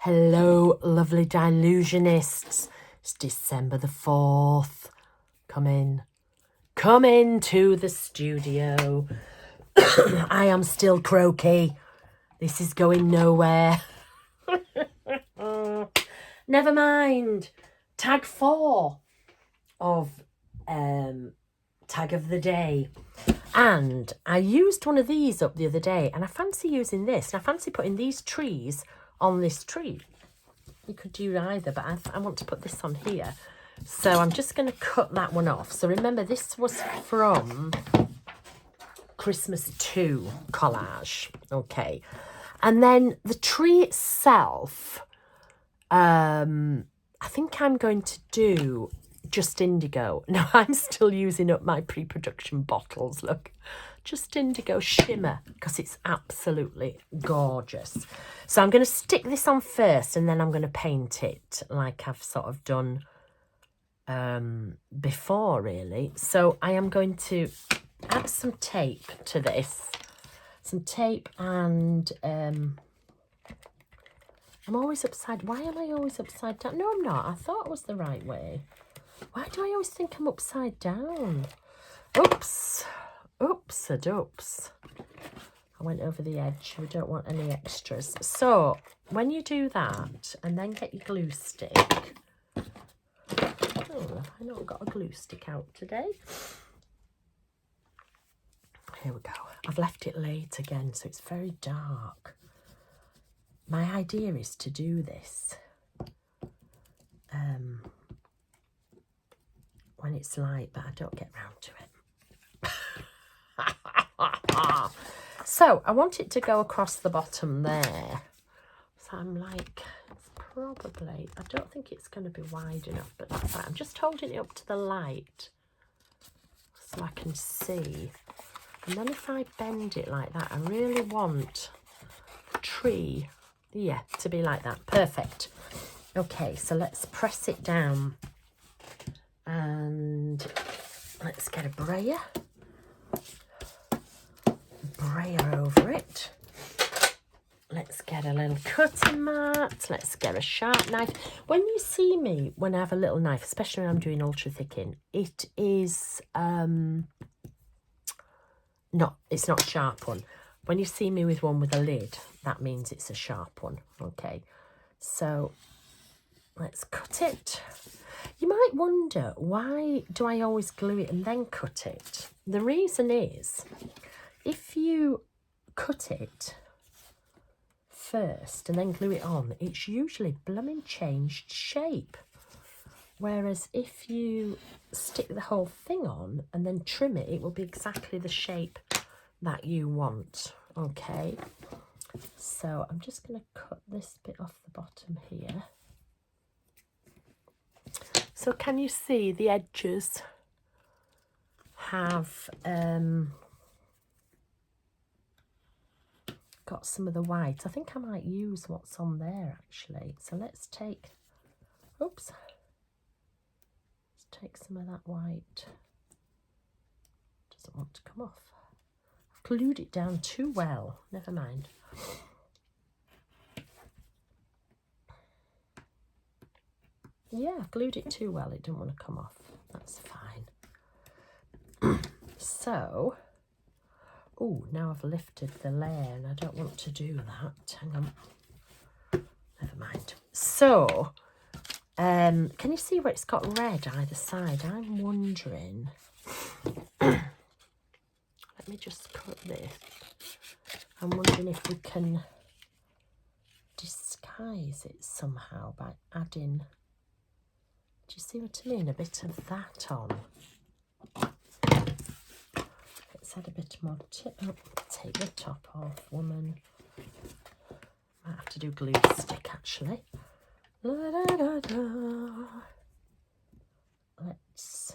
Hello, lovely Dylusionists. It's December the 4th. Come in to the studio. I am still croaky. This is going nowhere. Never mind. Tag 4 of Tag of the Day. And I used one of these up the other day, and I fancy using this. And I fancy putting these trees on this tree. You could do either, but I want to put this on here. So I'm just going to cut that one off. So remember, this was from Christmas 2 collage. Okay. And then the tree itself, I think I'm going to do just indigo. No, I'm still using up my pre-production bottles. Look, just indigo shimmer, because it's absolutely gorgeous. So I'm going to stick this on first, and then I'm going to paint it like I've sort of done before, really. So I am going to add some tape to this. Some tape, and I'm always upside. Why am I always upside down? No, I'm not. I thought it was the right way. Why do I always think I'm upside down? Oops. Oops-a-doops. I went over the edge. We don't want any extras. So when you do that, and then get your glue stick. Oh, have I not got a glue stick out today? Here we go. I've left it late again, so it's very dark. My idea is to do this when it's light, but I don't get round to it. So I want it to go across the bottom there. So I'm like, it's probably, I don't think it's going to be wide enough, but that's right. I'm just holding it up to the light so I can see. And then if I bend it like that, I really want the tree, yeah, to be like that. Perfect. Okay, so let's press it down. And let's get a brayer over it. Let's get a little cutting mat. Let's get a sharp knife. When you see me, when I have a little knife, especially when I'm doing ultra thickening, it is it's not a sharp one. When you see me with one with a lid, that means it's a sharp one. Okay, so let's cut it. You might wonder, why do I always glue it and then cut it? The reason is, if you cut it first and then glue it on, it's usually blooming changed shape. Whereas if you stick the whole thing on and then trim it, it will be exactly the shape that you want. Okay, so I'm just going to cut this bit off the bottom here. So can you see the edges have got some of the white? I think I might use what's on there actually. So let's take, oops, let's take some of that white. Doesn't want to come off. I've glued it down too well. Never mind. Yeah, I've glued it too well. It didn't want to come off. That's fine. So, oh, now I've lifted the layer and I don't want to do that. Hang on. Never mind. So, can you see where it's got red either side? I'm wondering. Let me just cut this. I'm wondering if we can disguise it somehow by adding, do you see what I mean? A bit of that on. Let's add a bit more tip. Oh, take the top off, woman. Might have to do glue stick actually. La, da, da, da. Let's,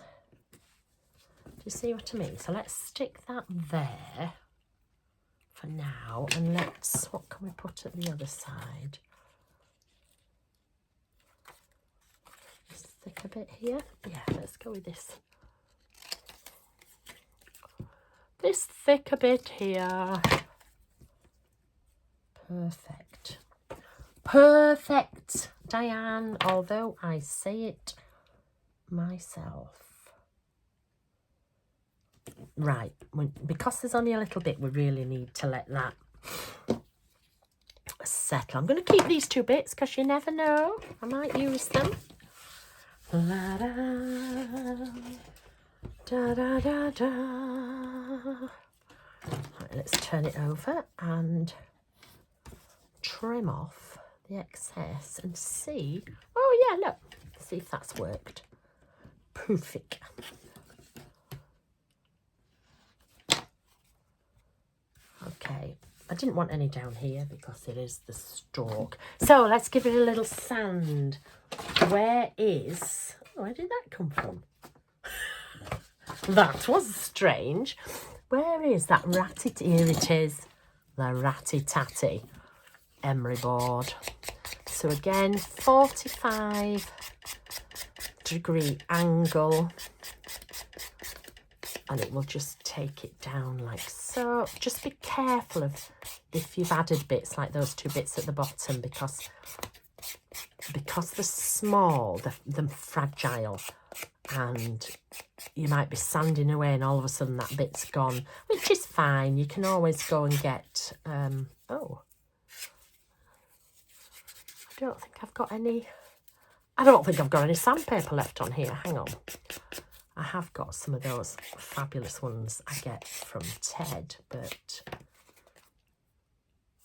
do you see what I mean? So let's stick that there for now, and let's, what can we put at the other side? Thick a bit here. Yeah, let's go with this. This thick a bit here. Perfect. perfect, Diane, although I say it myself. Right, because there's only a little bit, we really need to let that settle. I'm going to keep these 2 bits because you never know, I might use them. La da da da da da. Right, let's turn it over and trim off the excess and see. Oh yeah, look, see if that's worked. Perfect. Okay, I didn't want any down here because it is the stalk. So let's give it a little sand. Where did that come from? That was strange. Where is that ratty? Here it is, the ratty tatty emery board. So again, 45-degree angle, and it will just take it down like so. Just be careful of if you've added bits like those 2 bits at the bottom, because they're small, they're fragile, and you might be sanding away and all of a sudden that bit's gone, which is fine. You can always go and get oh, I don't think I've got any sandpaper left on here. Hang on, I have got some of those fabulous ones I get from Ted, but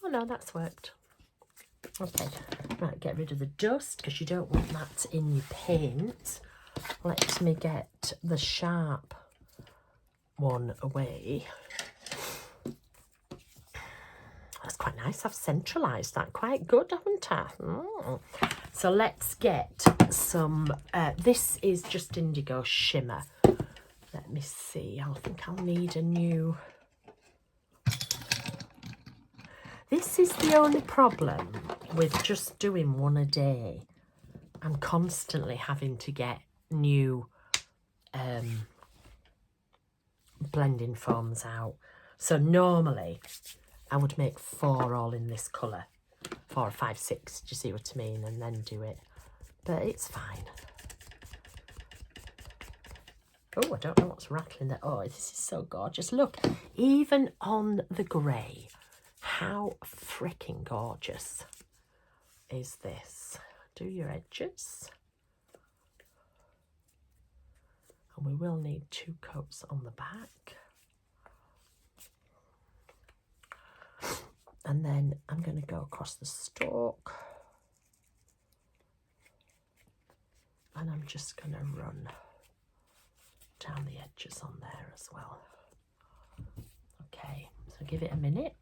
oh no, that's worked. Okay, right, get rid of the dust because you don't want that in your paint. Let me get the sharp one away. That's quite nice. I've centralised that quite good, haven't I? So let's get some, this is just indigo shimmer. Let me see, I think I'll need a new. This is the only problem with just doing one a day. I'm constantly having to get new blending foams out. So normally I would make 4 all in this colour, 4 or 5, 6, do you see what I mean, and then do it, but it's fine. Oh, I don't know what's rattling there. Oh, this is so gorgeous. Look, even on the grey, how freaking gorgeous is this? Do your edges. And we will need 2 coats on the back. And then I'm going to go across the stalk. And I'm just going to run down the edges on there as well. Okay, so give it a minute.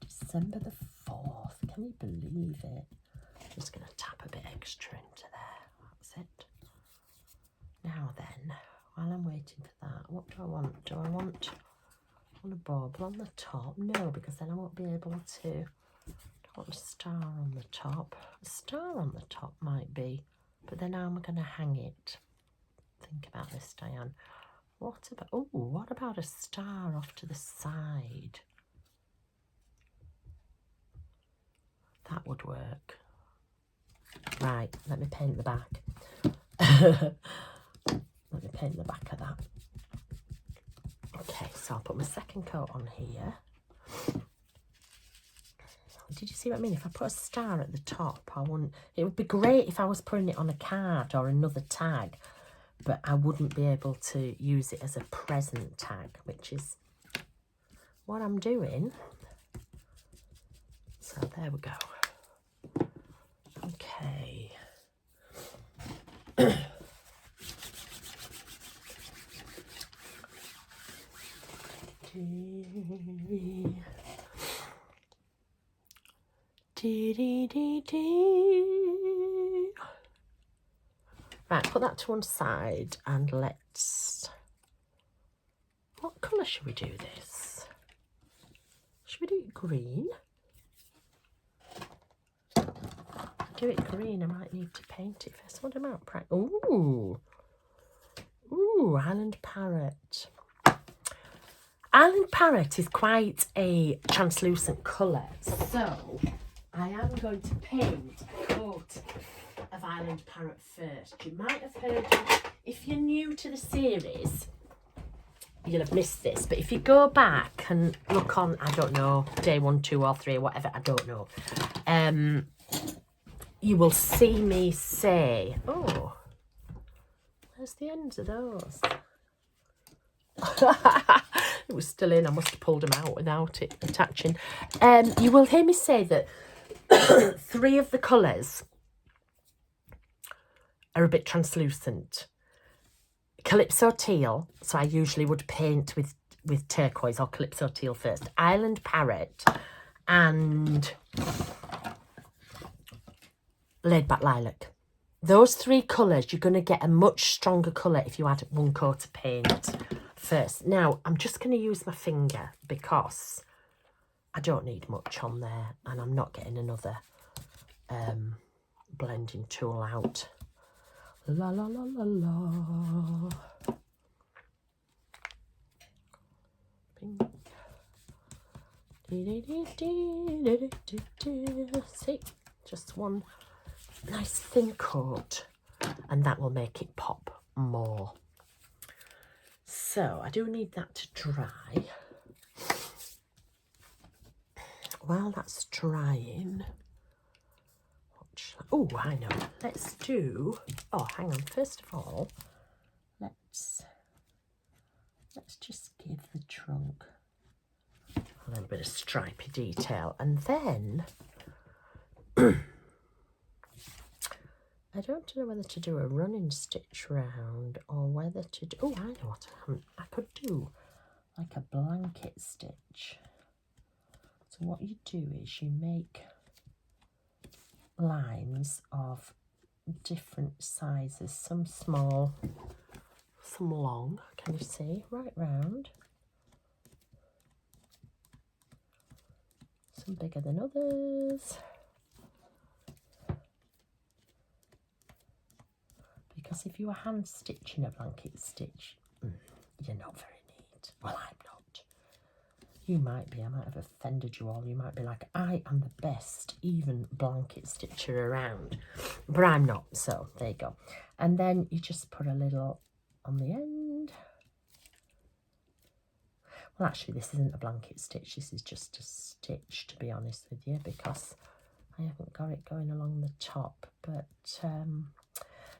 December the 4th, can you believe it? I'm just going to tap a bit extra into there, that's it. Now then, while I'm waiting for that, what do I want? Do I want a bauble on the top? No, because then I won't be able to. I want a star on the top. A star on the top might be, but then how am I going to hang it? Think about this, Diane. What about a star off to the side? That would work. Right, let me paint the back. Let me paint the back of that. Okay, so I'll put my second coat on here. Did you see what I mean? If I put a star at the top, it would be great if I was putting it on a card or another tag, but I wouldn't be able to use it as a present tag, which is what I'm doing. So there we go. Okay. Right, put that to one side and let's... What colour should we do this? Should we do it green? Do it green, I might need to paint it first. What about Ooh, Highland Parrot. Island Parrot is quite a translucent colour, so I am going to paint a coat of Island Parrot first. You might have heard, if you're new to the series, you'll have missed this, but if you go back and look on, I don't know, day 1, 2 or 3, whatever, I don't know, you will see me say, oh, where's the ends of those? It was still in. I must have pulled them out without it attaching. You will hear me say that 3 of the colours are a bit translucent. Calypso teal, so I usually would paint with turquoise or calypso teal first. Island Parrot and laid back lilac. Those 3 colours, you're going to get a much stronger colour if you add 1 coat of paint first. Now, I'm just going to use my finger because I don't need much on there and I'm not getting another blending tool out. La la la la la. See, just 1 nice thin coat and that will make it pop more. So I do need that to dry. While that's drying, oh, I know, let's do, oh, hang on, first of all, let's just give the trunk a little bit of stripy detail, and then I don't know whether to do a running stitch round or whether to do, oh, I know what I could do, like a blanket stitch. So what you do is you make lines of different sizes, some small, some long, can you see, right round, some bigger than others. Because if you were hand stitching a blanket stitch, you're not very neat. Well, I'm not. You might be. I might have offended you all. You might be like, I am the best even blanket stitcher around. But I'm not. So there you go. And then you just put a little on the end. Well, actually, this isn't a blanket stitch. This is just a stitch, to be honest with you, because I haven't got it going along the top. But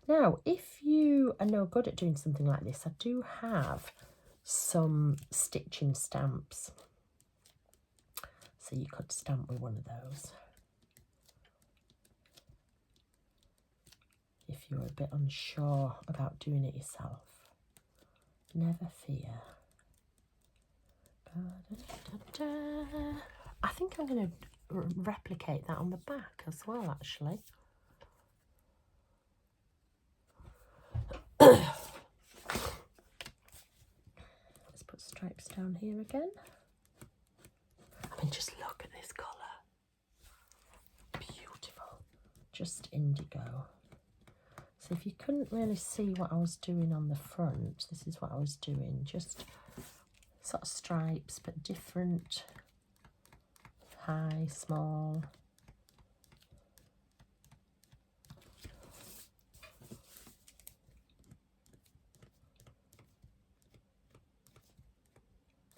now, if you are no good at doing something like this, I do have some stitching stamps. So you could stamp with one of those. If you're a bit unsure about doing it yourself, never fear. I think I'm going to replicate that on the back as well, actually. Let's put stripes down here again. I mean, just look at this colour. Beautiful. Just indigo. So if you couldn't really see what I was doing on the front, this is what I was doing. Just sort of stripes, but different. High, small.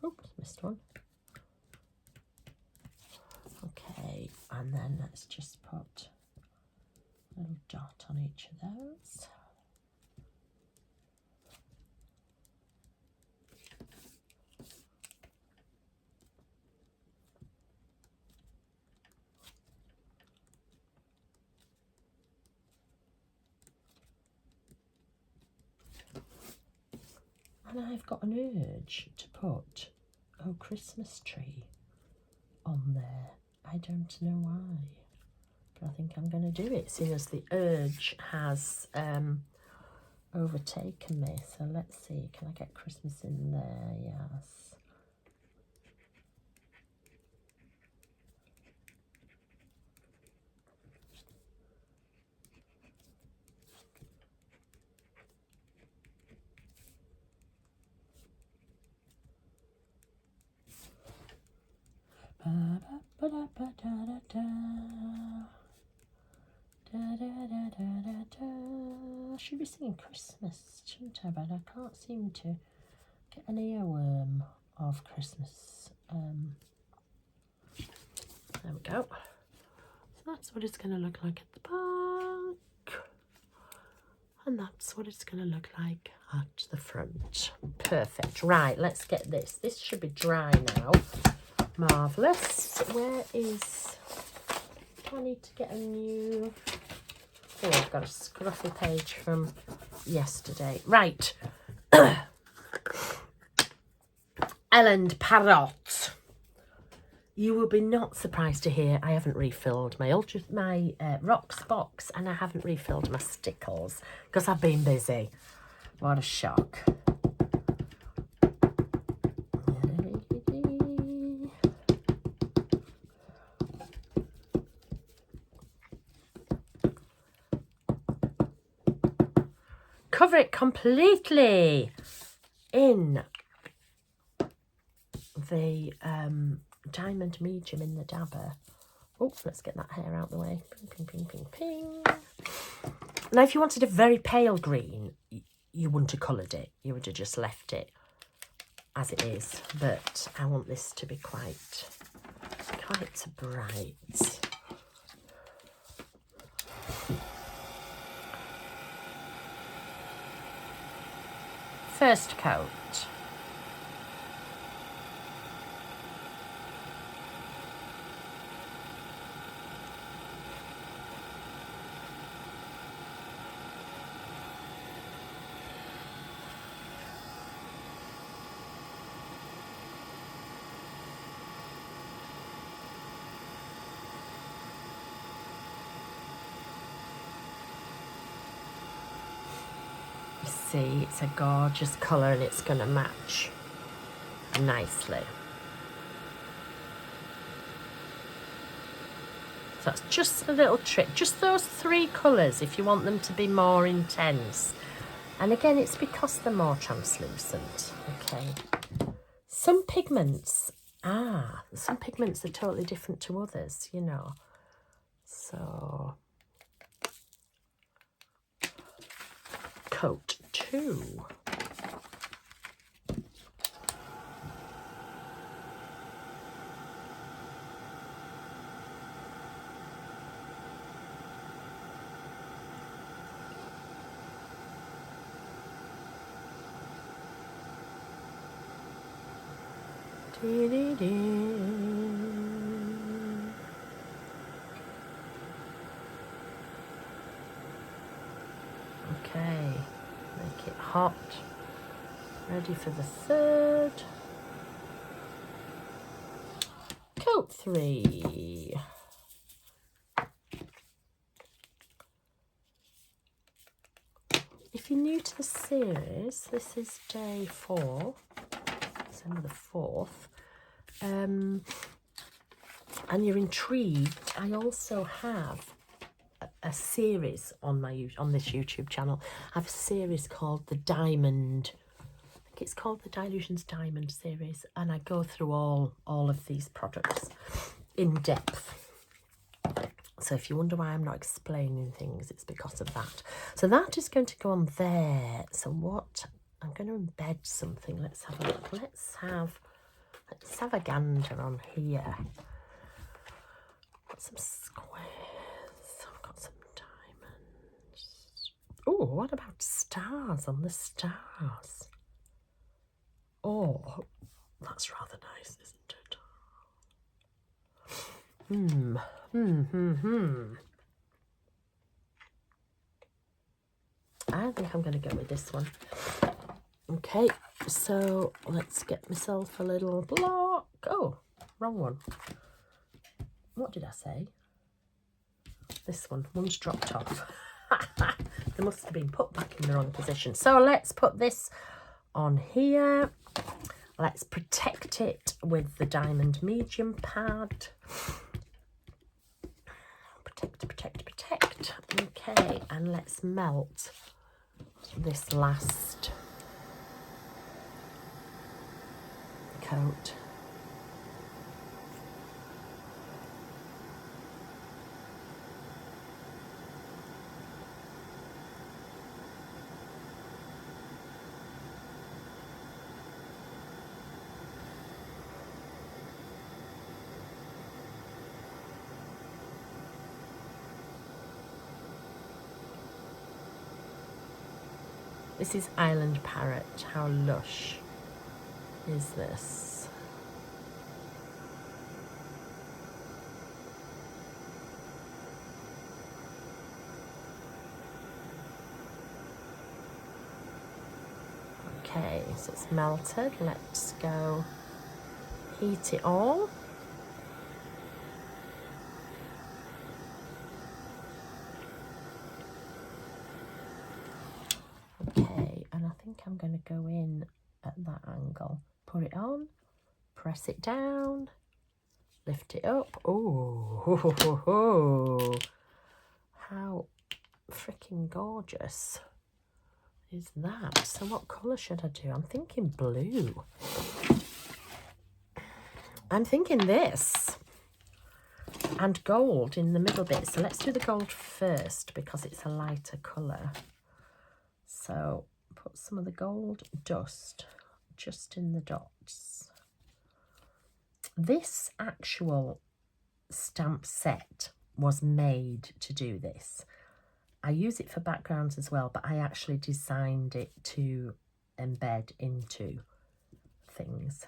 Oops, missed one. Okay, and then let's just put a little dot on each of those. And I've got an urge to put a Christmas tree on there. I don't know why, but I think I'm going to do it, seeing as the urge has overtaken me. So let's see, can I get Christmas in there? Yes. I should be singing Christmas, shouldn't I? But I can't seem to get an earworm of Christmas. There we go. So that's what it's going to look like at the back. And that's what it's going to look like at the front. Perfect. Right, let's get this. This should be dry now. Marvellous. Where is... Do I need to get a new... Oh, I've got a scruffy page from yesterday. Right. Ellen Parrot. You will be not surprised to hear I haven't refilled my rocks box, and I haven't refilled my stickles because I've been busy. What a shock. Cover it completely in the diamond medium in the dabber. Oh, let's get that hair out the way. Ping, ping, ping, ping, ping. Now, if you wanted a very pale green, you wouldn't have coloured it. You would have just left it as it is. But I want this to be quite bright. First coat. See, it's a gorgeous colour and it's going to match nicely. So that's just a little trick. Just those 3 colours if you want them to be more intense. And again, it's because they're more translucent. Okay. Some pigments are totally different to others, you know. So... coat 2. Okay, make it hot. Ready for the 3rd. Coat 3. If you're new to the series, this is day 4, December the 4th, and you're intrigued, I also have a series on this YouTube channel. I have a series called the Diamond. I think it's called the Dylusions Diamond series, and I go through all of these products in depth. So if you wonder why I'm not explaining things, it's because of that. So that is going to go on there. So what I'm going to embed something. Let's have a look. Let's have a gander on here. Got some squares. I've got some diamonds. Oh, what about stars on the stars? Oh, that's rather nice, isn't it? I think I'm going to go with this one. Okay, so let's get myself a little block. Oh, wrong one. What did I say? This one. One's dropped off. They must have been put back in the wrong position. So let's put this on here. Let's protect it with the diamond medium pad. Protect, protect, protect. Okay, and let's melt this last coat. This is Island Parrot. How lush is this? Okay, so it's melted. Let's go heat it all. Okay, and I think I'm going to go in at that angle. Put it on, press it down, lift it up. Oh, how freaking gorgeous is that? So what colour should I do? I'm thinking blue. I'm thinking this. And gold in the middle bit. So let's do the gold first because it's a lighter colour. So put some of the gold dust just in the dots. This actual stamp set was made to do this. I use it for backgrounds as well, but I actually designed it to embed into things.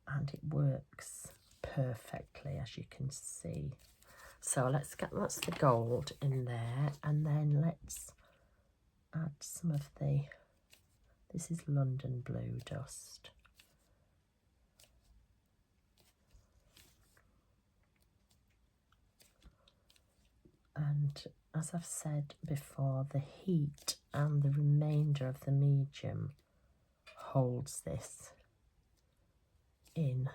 And it works perfectly, as you can see. So that's the gold in there, and then let's add some of this is London blue dust. And as I've said before, the heat and the remainder of the medium holds this in.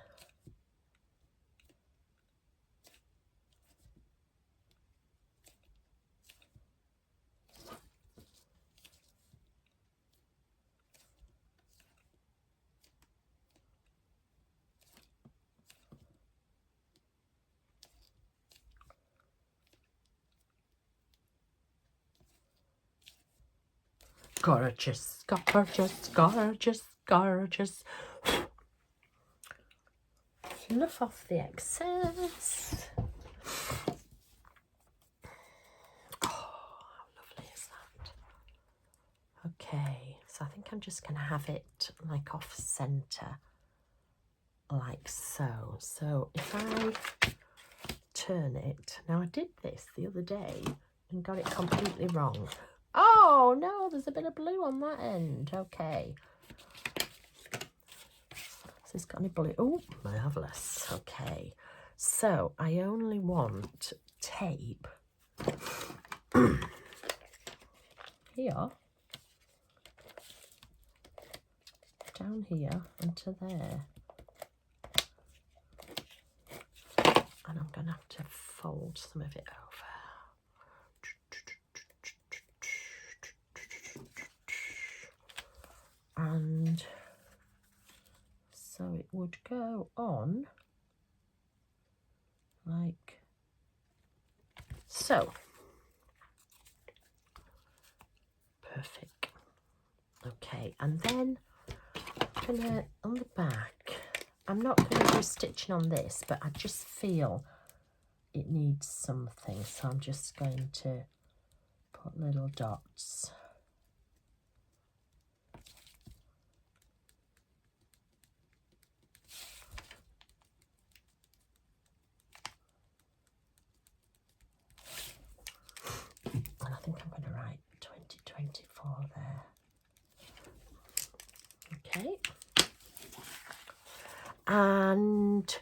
Gorgeous, gorgeous, gorgeous, gorgeous. Fluff off the excess. Oh, how lovely is that? Okay, so I think I'm just going to have it like off center, like so. So if I turn it, now I did this the other day and got it completely wrong. Oh no, there's a bit of blue on that end. Okay. So it's got any blue. Oh, marvellous. Okay. So I only want tape here, down here and to there. And I'm going to have to fold some of it over. And so it would go on like so. Perfect. Okay, and then I'm gonna, on the back, I'm not going to do stitching on this, but I just feel it needs something, so I'm just going to put little dots. And I think I'm going to write 2024 there. Okay. And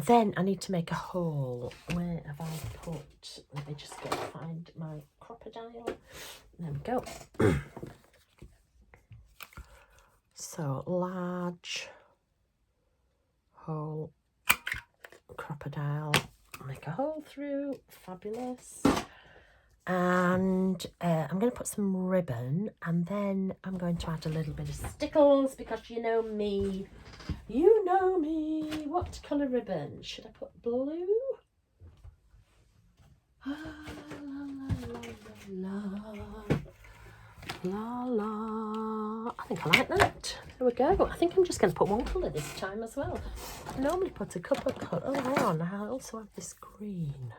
then I need to make a hole. Where have I put? Let me just find my crocodile. There we go. So large hole, crocodile. Make a hole through. Fabulous. And I'm going to put some ribbon, and then I'm going to add a little bit of stickles because you know me. You know me. What colour ribbon? Should I put blue? La la la la la la. I think I like that. There we go. I think I'm just going to put one colour this time as well. I normally put a couple of colours. Oh, hang on. I also have this green.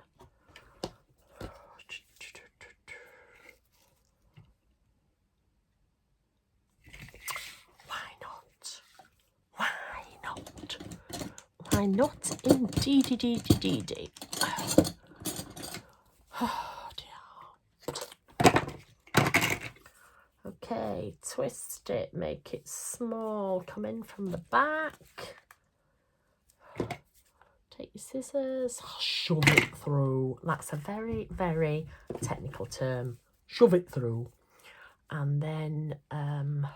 my nut indeedy. Oh dear. Okay, twist it, make it small, come in from the back. Take your scissors, shove it through. That's a very, very technical term. Shove it through. And then, there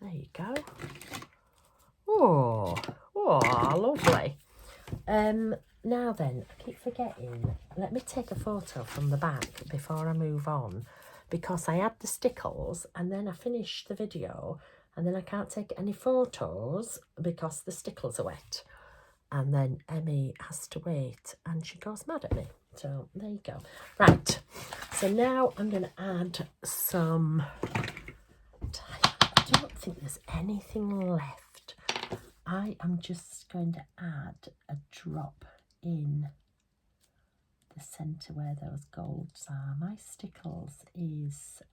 you go. Oh, lovely. Now then, I keep forgetting. Let me take a photo from the back before I move on, because I had the stickles and then I finished the video and then I can't take any photos because the stickles are wet. And then Emmy has to wait and she goes mad at me. So there you go. Right, so now I'm going to add some... I don't think there's anything left. I am just going to add a drop in the centre where those golds are. My stickles is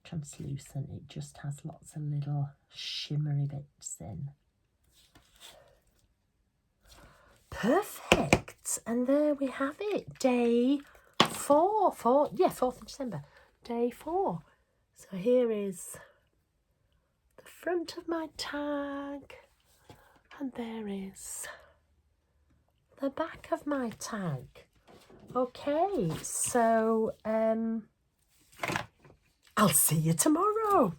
translucent. It just has lots of little shimmery bits in. Perfect. And there we have it. Day 4. 4th of December. Day 4. So here is the front of my tag. And there is the back of my tag. Okay, so I'll see you tomorrow.